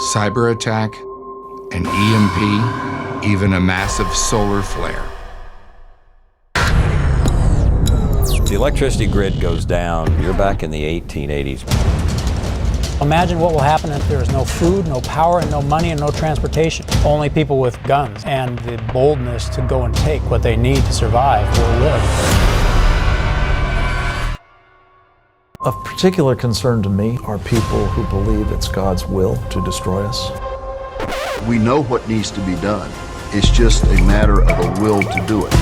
cyber attack, an EMP, even a massive solar flare. The electricity grid goes down, you're back in the 1880s. Imagine what will happen if there is no food, no power, and no money, and no transportation. Only people with guns and the boldness to go and take what they need to survive will live. Of particular concern to me are people who believe it's God's will to destroy us. We know what needs to be done. It's just a matter of a will to do it.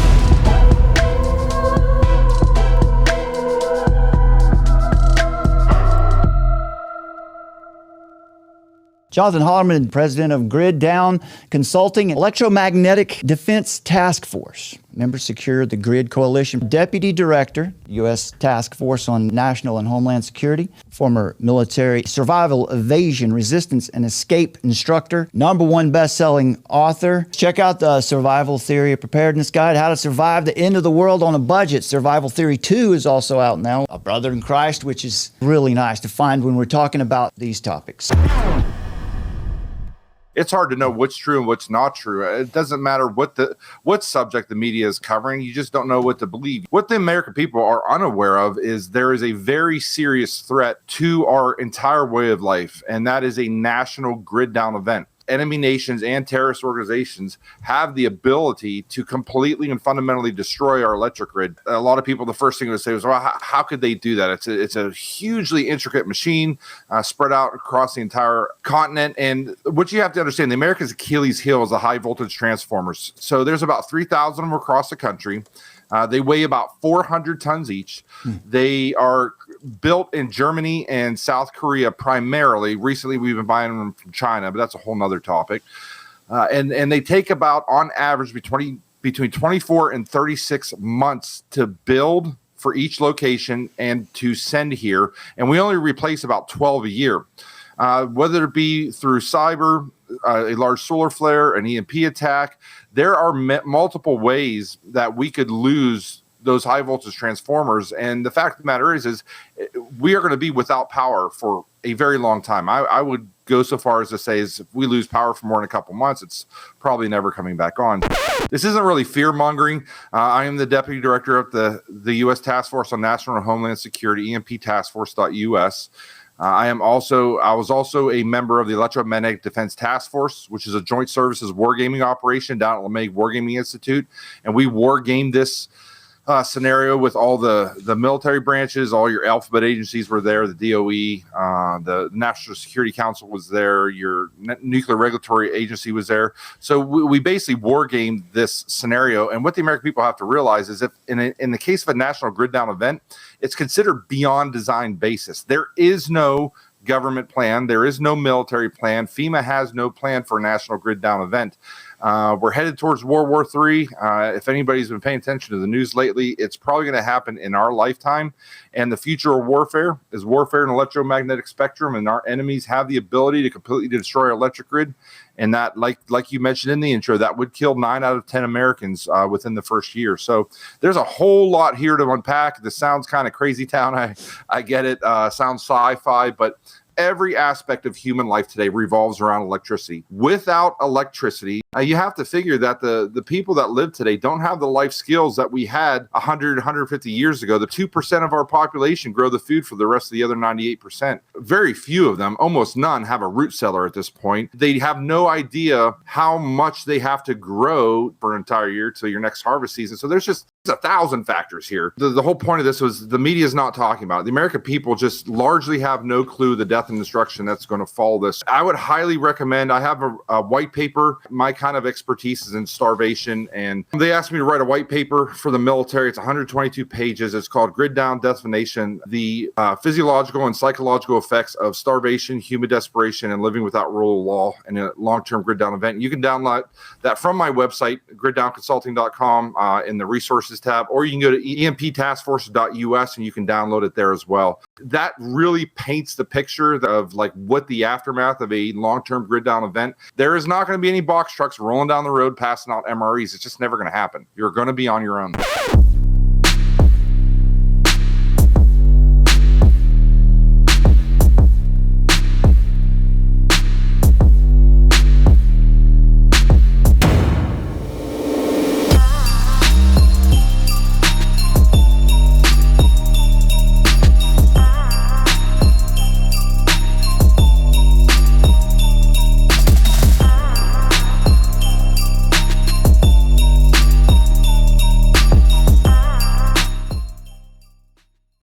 Jonathan Hollerman, president of Grid Down Consulting, Electromagnetic Defense Task Force. Members secure the Grid Coalition. Deputy Director, U.S. Task Force on National and Homeland Security. Former military survival, evasion, resistance, and escape instructor. #1 best-selling author. Check out the Survival Theory, a Preparedness Guide, How to Survive the End of the World on a Budget. Survival Theory 2 is also out now. A Brother in Christ, which is really nice to find when we're talking about these topics. It's hard to know what's true and what's not true. It doesn't matter what subject the media is covering. You just don't know what to believe. What the American people are unaware of is there is a very serious threat to our entire way of life, and that is a national grid down event. Enemy nations and terrorist organizations have the ability to completely and fundamentally destroy our electric grid. A lot of people, the first thing they say was, well, how could they do that? It's a hugely intricate machine spread out across the entire continent. And what you have to understand, the America's Achilles heel is the high voltage transformers. So there's about 3,000 of them across the country. They weigh about 400 tons each. They are built in Germany and South Korea primarily. Recently, we've been buying them from China, but that's a whole nother topic. And they take about, on average, between 24 and 36 months to build for each location and to send here. And we only replace about 12 a year. Whether it be through cyber, a large solar flare, an EMP attack, there are multiple ways that we could lose those high voltage transformers. And the fact of the matter is we are going to be without power for a very long time. I would go so far as to say is if we lose power for more than a couple months, it's probably never coming back on. This isn't really fear mongering. I am the deputy director of the U.S. Task Force on National and Homeland Security, EMPtaskforce.us. I was also a member of the Electromagnetic Defense Task Force, which is a joint services wargaming operation down at LeMay Wargaming Institute. And we wargamed this scenario with all the military branches. All your alphabet agencies were there. The DOE, the National Security Council was there. Your Nuclear Regulatory Agency was there. So we basically wargamed this scenario. And what the American people have to realize is if in the case of a national grid down event, it's considered beyond design basis. There is no government plan. There is no military plan. FEMA has no plan for a national grid down event. We're headed towards World War III. If anybody's been paying attention to the news lately, it's probably going to happen in our lifetime. And the future of warfare is warfare in electromagnetic spectrum, and our enemies have the ability to completely destroy our electric grid. And that, like you mentioned in the intro, that would kill 9 out of 10 Americans within the first year. So there's a whole lot here to unpack. This sounds kind of crazy town. I get it. Sounds sci-fi, but every aspect of human life today revolves around electricity. Without electricity, you have to figure that the people that live today don't have the life skills that we had 100, 150 years ago. The 2% of our population grow the food for the rest of the other 98%. Very few of them, almost none, have a root cellar at this point. They have no idea how much they have to grow for an entire year till your next harvest season. So there's 1,000 factors here. The whole point of this was the media is not talking about it. The American people just largely have no clue the death and destruction that's going to follow this. I would highly recommend, I have a white paper. My kind of expertise is in starvation, and they asked me to write a white paper for the military. It's 122 pages. It's called Grid Down Death of a Nation, the physiological and psychological effects of starvation, human desperation, and living without rule of law in a long-term grid down event. You can download that from my website, griddownconsulting.com, in the resources tab, or you can go to EMPtaskforce.us and you can download it there as well. That really paints the picture of like what the aftermath of a long-term grid down event. There is not going to be any box trucks rolling down the road passing out MREs. It's just never going to happen. You're going to be on your own.